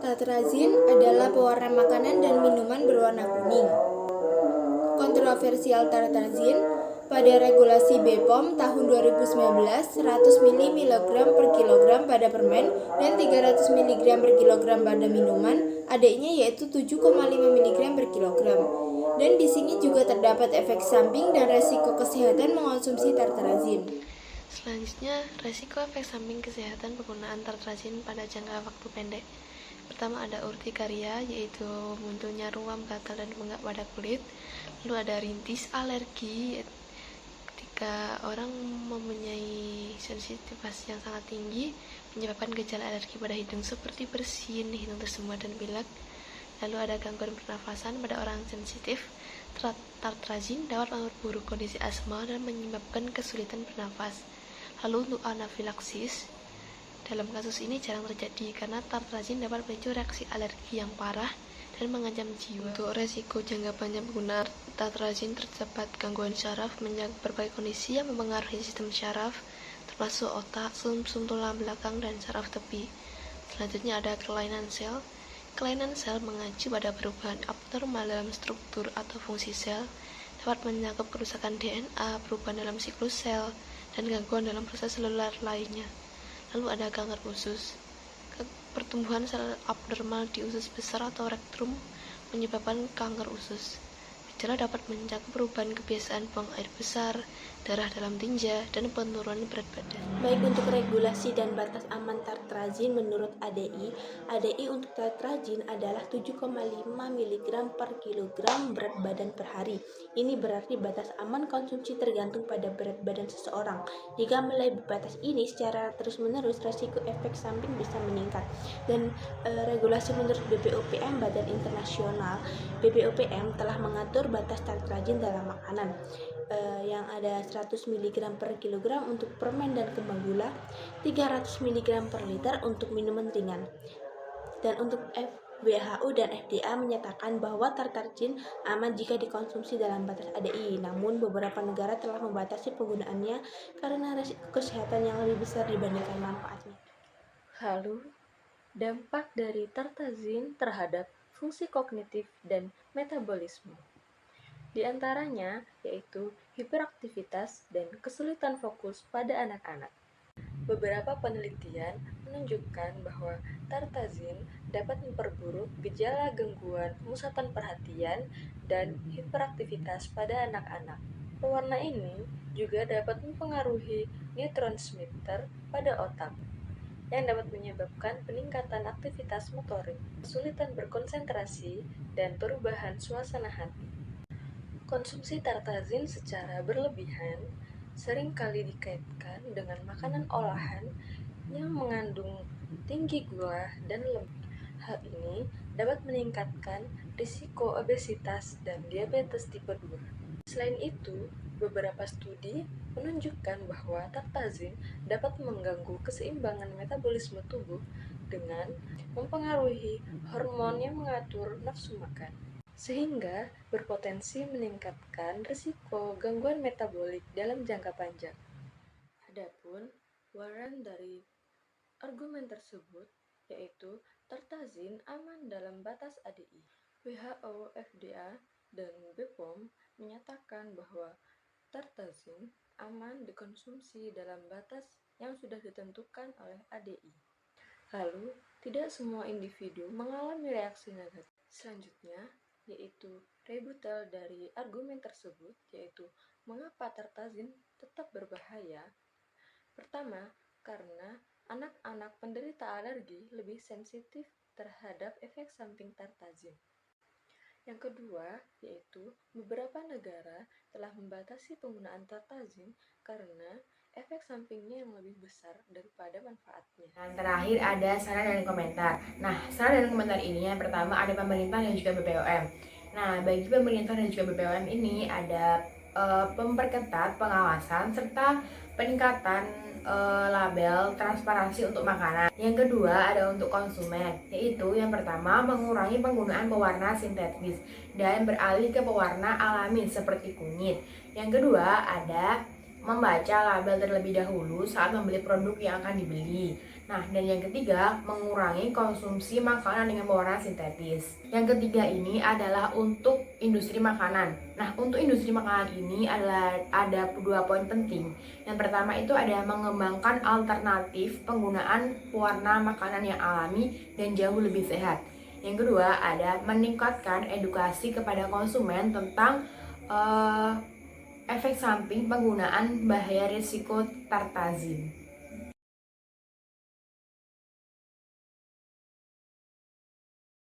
Tartrazin adalah pewarna makanan dan minuman berwarna kuning. Kontroversial tartrazin pada regulasi BPOM tahun 2019 100 mg per kilogram pada permen dan 300 mg per kilogram pada minuman, adanya yaitu 7,5 mg per kilogram. Dan di sini juga terdapat efek samping dan resiko kesehatan mengonsumsi tartrazin. Selanjutnya, resiko efek samping kesehatan penggunaan tartrazin pada jangka waktu pendek. Pertama ada urtikaria, yaitu munculnya ruam, gatal, dan bengkak pada kulit. Lalu ada rintis, alergi, ketika orang mempunyai sensitivitas yang sangat tinggi, menyebabkan gejala alergi pada hidung seperti bersin, hidung tersumbat, dan pilek. Lalu ada gangguan pernafasan pada orang sensitif. Tartrazin dapat memperburuk kondisi asma dan menyebabkan kesulitan bernafas. Lalu untuk anafilaksis, dalam kasus ini jarang terjadi karena tartrazin dapat memicu reaksi alergi yang parah dan mengancam jiwa. Untuk resiko jangka panjang penggunaan tartrazin terdapat gangguan syaraf menyebabkan berbagai kondisi yang mempengaruhi sistem syaraf, termasuk otak, sumsum tulang belakang, dan saraf tepi. Selanjutnya ada kelainan sel. Kelainan sel mengacu pada perubahan abnormal dalam struktur atau fungsi sel, dapat mencakup kerusakan DNA, perubahan dalam siklus sel, dan gangguan dalam proses seluler lainnya. Lalu ada kanker usus. Pertumbuhan sel abnormal di usus besar atau rektum menyebabkan kanker usus. Gejala dapat mencakup perubahan kebiasaan buang air besar, darah dalam tinja, dan penurunan berat badan. Baik untuk regulasi dan batas aman tartrazin menurut ADI untuk tartrazin adalah 7,5 mg per kilogram berat badan per hari. Ini berarti batas aman konsumsi tergantung pada berat badan seseorang. Jika melebihi batas ini secara terus-menerus, resiko efek samping bisa meningkat. Dan regulasi menurut BPOPM, Badan Internasional BPOPM, telah mengatur batas tartrazin dalam makanan, yang ada 100 mg per kilogram untuk permen dan kembang gula, 300 mg per liter untuk minuman ringan. Dan untuk WHO dan FDA menyatakan bahwa tartrazin aman jika dikonsumsi dalam batas ADI. Namun beberapa negara telah membatasi penggunaannya karena risiko kesehatan yang lebih besar dibandingkan manfaatnya. Lalu, dampak dari tartrazin terhadap fungsi kognitif dan metabolisme. Di antaranya yaitu hiperaktivitas dan kesulitan fokus pada anak-anak. Beberapa penelitian menunjukkan bahwa tartrazin dapat memperburuk gejala gangguan pemusatan perhatian dan hiperaktivitas pada anak-anak. Pewarna ini juga dapat mempengaruhi neurotransmitter pada otak, yang dapat menyebabkan peningkatan aktivitas motorik, kesulitan berkonsentrasi, dan perubahan suasana hati. Konsumsi tartrazin secara berlebihan seringkali dikaitkan dengan makanan olahan yang mengandung tinggi gula dan lemak. Hal ini dapat meningkatkan risiko obesitas dan diabetes tipe 2. Selain itu, beberapa studi menunjukkan bahwa tartrazin dapat mengganggu keseimbangan metabolisme tubuh dengan mempengaruhi hormon yang mengatur nafsu makan, sehingga berpotensi meningkatkan risiko gangguan metabolik dalam jangka panjang. Adapun waran dari argumen tersebut yaitu tartrazin aman dalam batas ADI. WHO, FDA, dan BPOM menyatakan bahwa tartrazin aman dikonsumsi dalam batas yang sudah ditentukan oleh ADI. Lalu, tidak semua individu mengalami reaksi negatif. Selanjutnya, yaitu rebuttal dari argumen tersebut, yaitu mengapa tartrazin tetap berbahaya. Pertama, karena anak-anak penderita alergi lebih sensitif terhadap efek samping tartrazin. Yang kedua, yaitu beberapa negara telah membatasi penggunaan tartrazin karena efek sampingnya yang lebih besar daripada manfaatnya. Dan terakhir ada saran dan komentar. Nah, saran dan komentar ini yang pertama ada pemerintah dan juga BPOM. Nah, bagi pemerintah dan juga BPOM ini ada memperketat pengawasan serta peningkatan label transparansi untuk makanan. Yang kedua ada untuk konsumen, yaitu yang pertama mengurangi penggunaan pewarna sintetis dan beralih ke pewarna alami seperti kunyit. Yang kedua ada membaca label terlebih dahulu saat membeli produk yang akan dibeli. Nah, dan yang ketiga, mengurangi konsumsi makanan dengan pewarna sintetis. Yang ketiga ini adalah untuk industri makanan. Nah, untuk industri makanan ini ada 2 poin penting. Yang pertama itu ada mengembangkan alternatif penggunaan pewarna makanan yang alami dan jauh lebih sehat. Yang kedua ada meningkatkan edukasi kepada konsumen tentang efek samping penggunaan bahaya risiko tartazin.